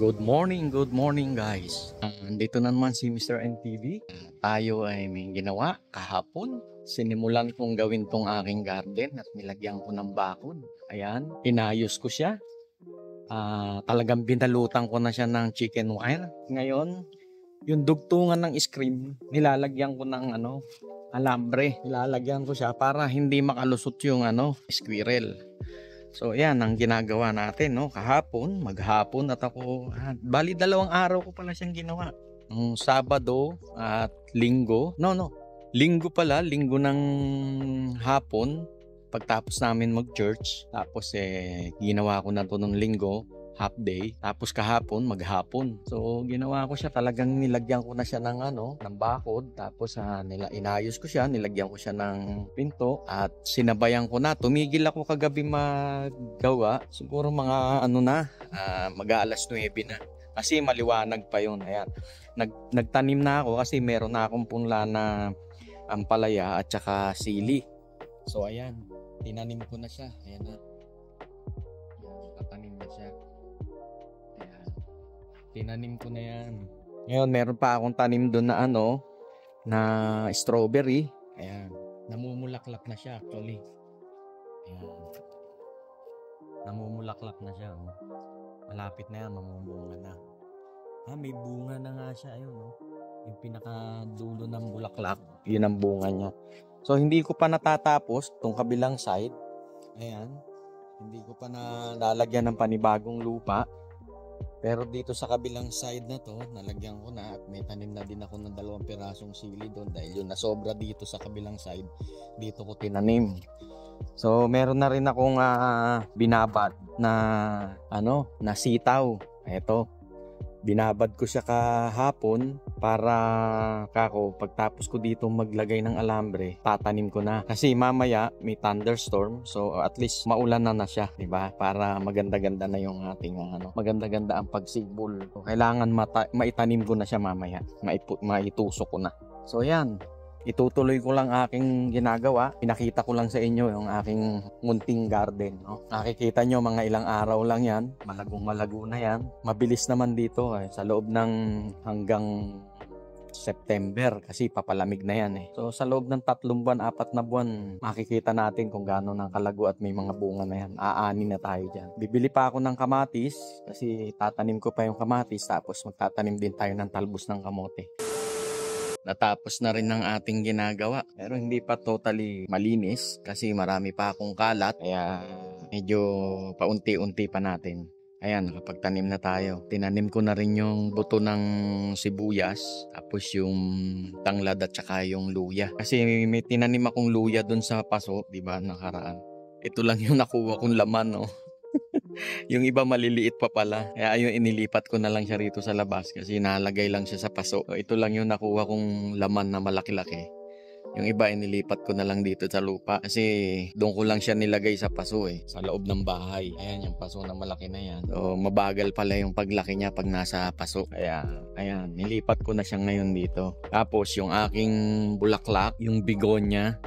Good morning guys. Andito na naman si Mr. NTV. Tayo ay may ginawa kahapon. Sinimulan kong gawin tong aking garden at nilagyan ko ng bakod. Ayan, inayos ko siya. Talagang binalutan ko na siya ng chicken wire. Ngayon, yung dugtungan ng screen, nilalagyan ko ng alambre. Nilalagyan ko siya para hindi makalusot yung squirrel. So yan ang ginagawa natin, no? Kahapon, maghapon at ako, bali 2 araw ko pala siyang ginawa. Sabado at linggo. Linggo pala, linggo ng hapon pagtapos namin mag-church. Tapos ginawa ko na to nung linggo, half day. Tapos kahapon, maghapon. So ginawa ko siya, talagang nilagyan ko na siya ng ng bakod. Tapos inayos ko siya, nilagyan ko siya ng pinto at sinabayan ko na. Tumigil ako kagabi maggawa. Siguro mga mag-aalas 9 na. Kasi maliwanag pa yun. Ayan. Nagtanim na ako kasi meron na akong punla na ampalaya at saka sili. So ayan, tinanim ko na siya. Ayan na. Tatanim na siya. Ayan. Tinanim ko na yan. Ngayon meron pa akong tanim doon na na strawberry. Ayan. Namumulaklak na siya actually. Ayan. Namumulaklak na siya. Malapit na yan, mamumunga na. May bunga na nga siya. Ayun, yung pinakadulo ng bulaklak, yun ang bunga niya. So hindi ko pa natatapos tong kabilang side. Ayan. Hindi ko pa nalalagyan ng panibagong lupa. Pero dito sa kabilang side na to, nalagyan ko na at may tanim na din ako ng 2 pirasong sili doon dahil yun nasobra dito sa kabilang side. Dito ko tinanim. So meron na rin akong binabad na na sitaw. Ito. Binabad ko siya kahapon para pagtapos ko dito maglagay ng alambre, tatanim ko na. Kasi mamaya may thunderstorm, so at least maulan na siya, di ba? Para maganda-ganda na yung ating maganda-ganda ang pagsibol. So, kailangan maitanim ko na siya mamaya, maitusok ko na. So yan, itutuloy ko lang aking ginagawa. Pinakita ko lang sa inyo yung aking munting garden. Nakikita nyo mga ilang araw lang yan. Malagong-malago na yan. Mabilis naman dito sa loob ng hanggang September kasi papalamig na yan So sa loob ng 3 buwan, 4 na buwan, makikita natin kung gaano ng kalago at may mga bunga na yan. Aani na tayo dyan. Bibili pa ako ng kamatis kasi tatanim ko pa yung kamatis, tapos magtatanim din tayo ng talbos ng kamote. Natapos na rin ng ating ginagawa pero hindi pa totally malinis kasi marami pa akong kalat, kaya medyo paunti-unti pa natin. Ayan, nakapagtanim na tayo. Tinanim ko na rin yung buto ng sibuyas, tapos yung tanglad at saka yung luya. Kasi may tinanim akong luya dun sa paso, di ba, nakaraan. Ito lang yung nakuha kong laman, Yung iba maliliit pa pala. Kaya ayun, inilipat ko na lang siya rito sa labas kasi nalagay lang siya sa paso. So, ito lang yung nakuha kong laman na malaki-laki. Yung iba inilipat ko na lang dito sa lupa kasi doon ko lang siya nilagay sa paso sa loob ng bahay. Ayan yung paso na malaki na yan. So mabagal pala yung paglaki niya pag nasa paso. Kaya ayan, nilipat ko na siya ngayon dito. Tapos yung aking bulaklak, yung bigonya,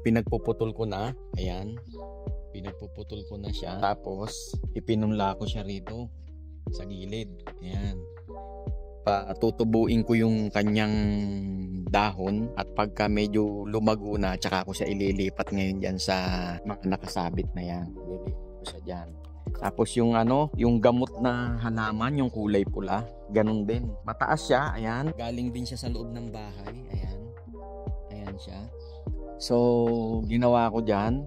pinagpuputol ko na. Ayan. Pinagpuputol ko na siya. Tapos ipinunla ko siya rito sa gilid. Ayan. Patutubuin ko yung kanyang dahon at pagka medyo lumago na, tsaka ko siya ililipat ngayon dyan sa mga nakasabit na yan. Ililipat ko siya dyan. Tapos yung gamot na halaman, yung kulay pula, ganun din. Mataas siya, ayan. Galing din siya sa loob ng bahay, ayan. Ayan siya. So, ginawa ko dyan.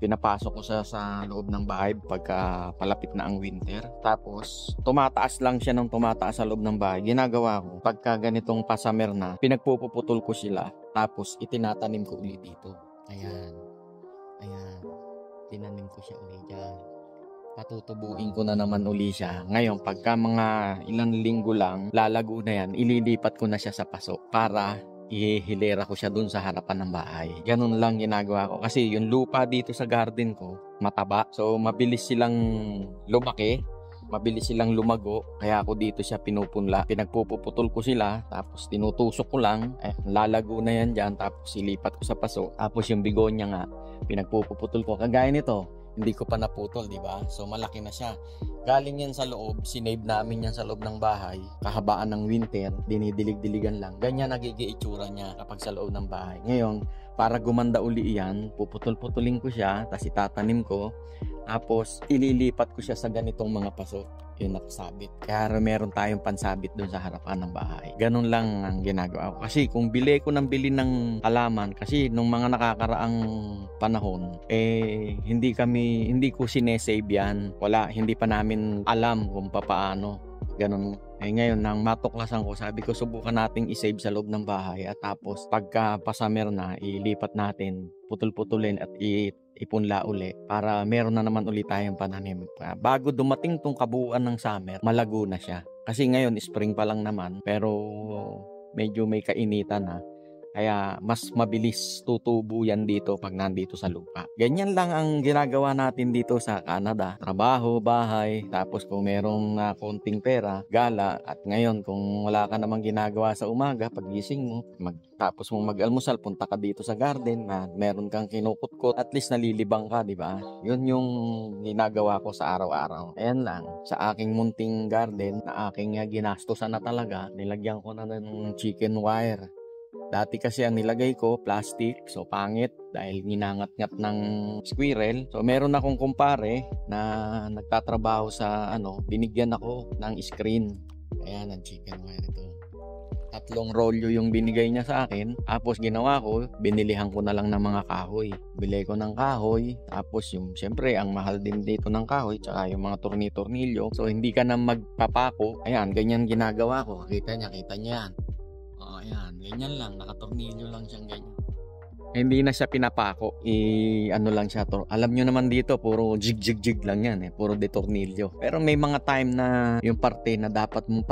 Pinapasok ko sa loob ng bahay pagka palapit na ang winter. Tapos, tumataas lang siya ng tumataas sa loob ng bahay. Ginagawa ko, pagka ganitong pa-summer na, pinagpuputol ko sila. Tapos, itinatanim ko ulit dito. Ayan. Ayan. Tinanim ko siya ulit dyan. Patutubuin ko na naman uli siya. Ngayon, pagka mga ilang linggo lang, lalago na yan, ililipat ko na siya sa paso para ihilera ko siya dun sa harapan ng bahay. Ganun lang ginagawa ko. Kasi yung lupa dito sa garden ko, mataba. So, mabilis silang lumaki. Mabilis silang lumago. Kaya ako dito siya pinupunla. Pinagpuputol ko sila. Tapos tinutusok ko lang. Lalago na yan dyan. Tapos ilipat ko sa paso. Tapos yung bigonya nga, pinagpuputol ko. Kagaya nito. hindi ko pa naputol, di ba? So malaki na siya. Galing yan sa loob, sinave namin yan sa loob ng bahay. Kahabaan ng winter, dinidilig-diligan lang. Ganyan nagiging itsura niya kapag sa loob ng bahay. Ngayon, para gumanda uli yan, puputol-putulin ko siya, tapos itatanim ko. Tapos ililipat ko siya sa ganitong mga paso. Yun nakasabit. Kaya meron tayong pansabit dun sa harapan ng bahay. Ganun lang ang ginagawa ko. Kasi kung bili ko ng bili ng halaman, kasi nung mga nakakaraang panahon, hindi ko sinesave yan. Hindi pa namin alam kung paano. Ganun. Ngayon, nang matuklasan ko, sabi ko, subukan nating isave sa loob ng bahay. At tapos, pagka pa-summer na, ilipat natin, putol-putulin at ipunla uli para meron na naman ulit tayong pananim. Bago dumating tong kabuuan ng summer, malago na siya. Kasi ngayon, spring pa lang naman, pero medyo may kainitan na. Kaya mas mabilis tutubo yan dito pag nandito sa lupa. Ganyan lang ang ginagawa natin dito sa Canada. Trabaho, bahay, tapos kung merong konting pera, gala. At ngayon kung wala ka namang ginagawa sa umaga, pagising mo, tapos mong mag-almusal, punta ka dito sa garden na meron kang kinukutkot, at least nalilibang ka, di ba? Yun yung ginagawa ko sa araw-araw. Ayan lang, sa aking munting garden na aking ginastosan na talaga, nilagyan ko na ng chicken wire. Dati kasi ang nilagay ko, plastic. So, pangit dahil ginangat-ngat ng squirrel. So, meron akong kumpare na nagtatrabaho sa binigyan ako ng screen. Ayan, ang chicken wire ito. 3 rolyo yung binigay niya sa akin. Tapos, ginawa ko, binilihan ko na lang ng mga kahoy. Bili ko ng kahoy. Tapos, siyempre, ang mahal din dito ng kahoy. Tsaka yung mga tornilyo. So, hindi ka na magpapako. Ayan, ganyan ginagawa ko. Kita niya yan. Ayan, ganyan lang, nakatornilyo lang siyang ganyan. Hindi na siya pinapako, lang siya to. Alam nyo naman dito, puro jig lang yan puro detornilyo. Pero may mga time na yung parte na dapat mong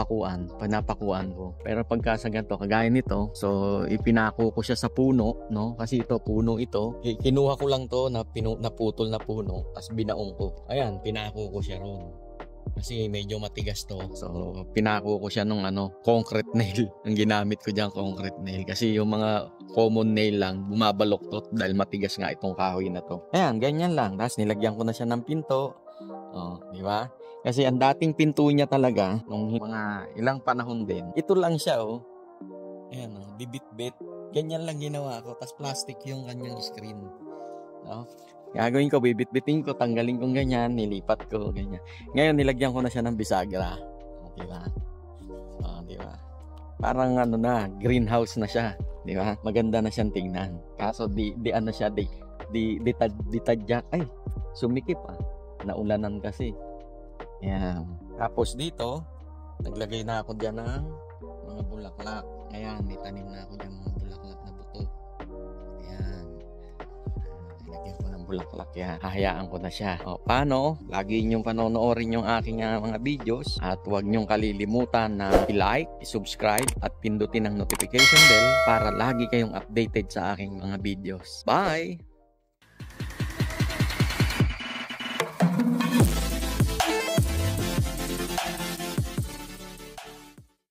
pinapakuan ko. Pero pagka sa ganito, kagaya nito, so ipinako ko siya sa puno, no? Kasi ito, puno ito. Kinuha ko lang to na naputol na puno, tapos binaong ko. Ayan, pinako ko siya ron. Kasi medyo matigas to. So, pinako ko siya nung concrete nail. Ang ginamit ko diyan, concrete nail. Kasi yung mga common nail lang, bumabaloktot dahil matigas nga itong kahoy na to. Ayan, ganyan lang. Tapos nilagyan ko na siya ng pinto. Di ba? Kasi ang dating pinto niya talaga, nung mga ilang panahon din, ito lang siya, Ayan, bibit-bit. Ganyan lang ginawa ko. Tapos plastic yung kanyang screen. Gagawin ko, bibit-bitin ko, tanggalin kong ganyan, nilipat ko, ganyan. Ngayon, nilagyan ko na siya ng bisagra. Diba? Diba? Parang greenhouse na siya. Diba? Maganda na siyang tingnan. Kaso, ditadyak. Ay, sumikip Naulanan kasi. Ayan. Tapos dito, naglagay na ako dyan ng mga bulaklak. Ayan, may tanim na ako dyan mga bulaklak na buto. Ayan. Nilagyan ko ng bulaklak yan. Hahayaan ko na siya. Paano? Lagi niyong panonoorin yung aking mga videos. At huwag niyong kalilimutan na i-like, i-subscribe, at pindutin ang notification bell para lagi kayong updated sa aking mga videos. Bye!